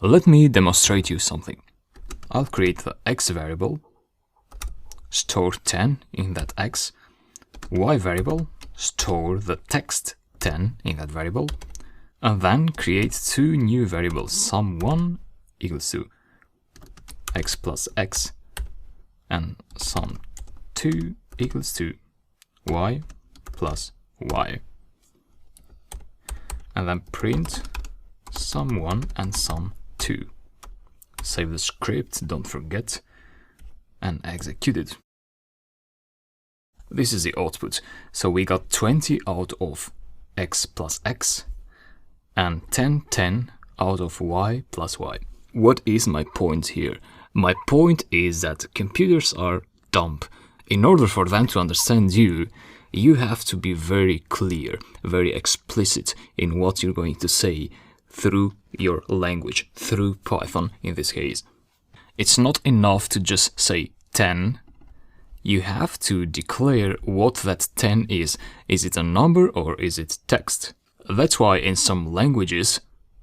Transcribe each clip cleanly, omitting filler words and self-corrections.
Let me demonstrate you something. I'll create the x variable, store 10 in that x, y variable, store the text 10 in that variable, and then create two new variables, sum1 equals to x plus x, and sum2 equals to y plus y. And then print sum1 and sum2. Save the script, don't forget, and execute it. This is the output. So we got 20 out of x plus x and 10 out of y plus y. What is my point here? My point is that computers are dumb. In order for them to understand you, you have to be very clear, very explicit in what you're going to say through your language, through Python in this case. It's not enough to just say 10. You have to declare what that 10 is. Is it a number or is it text? That's why in some languages,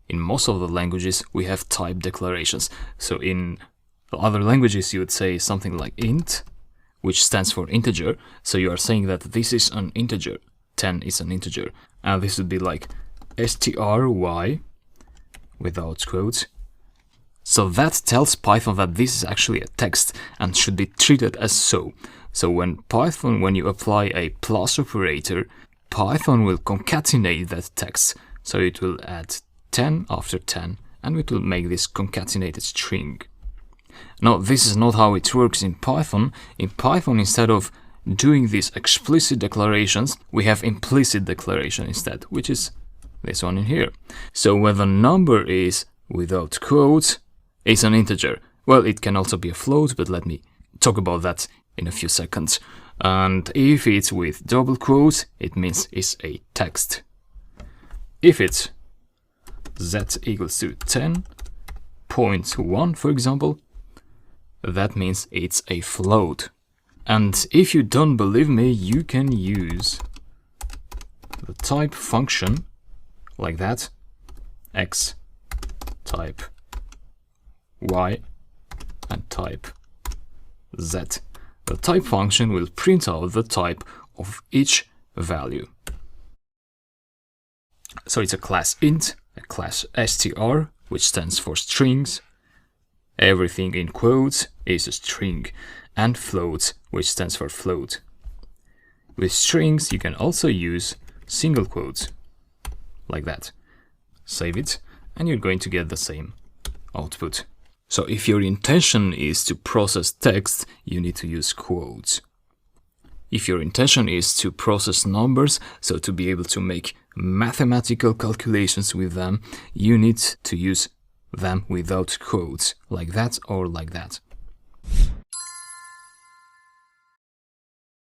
in most of the languages, we have type declarations. So in other languages, you would say something like int, which stands for integer. So you are saying that this is an integer. 10 is an integer. And this would be like stry without quotes. So that tells Python that this is actually a text and should be treated as so. So when you apply a plus operator, Python will concatenate that text. So it will add 10 after 10 and it will make this concatenated string. Now, this is not how it works in Python. In Python, instead of doing these explicit declarations, we have implicit declaration instead, which is this one in here. So when the number is without quotes, it's an integer. Well, it can also be a float, but let me talk about that in a few seconds. And if it's with double quotes, it means it's a text. If it's z equals to 10.1, for example, that means it's a float. And if you don't believe me, you can use the type function like that, x, type y, and type z. The type function will print out the type of each value. So it's a class int, a class str, which stands for strings. Everything in quotes is a string, and floats, which stands for float. With strings, you can also use single quotes, like that. Save it, and you're going to get the same output. So if your intention is to process text, you need to use quotes. If your intention is to process numbers, so to be able to make mathematical calculations with them, you need to use them without quotes, like that or like that.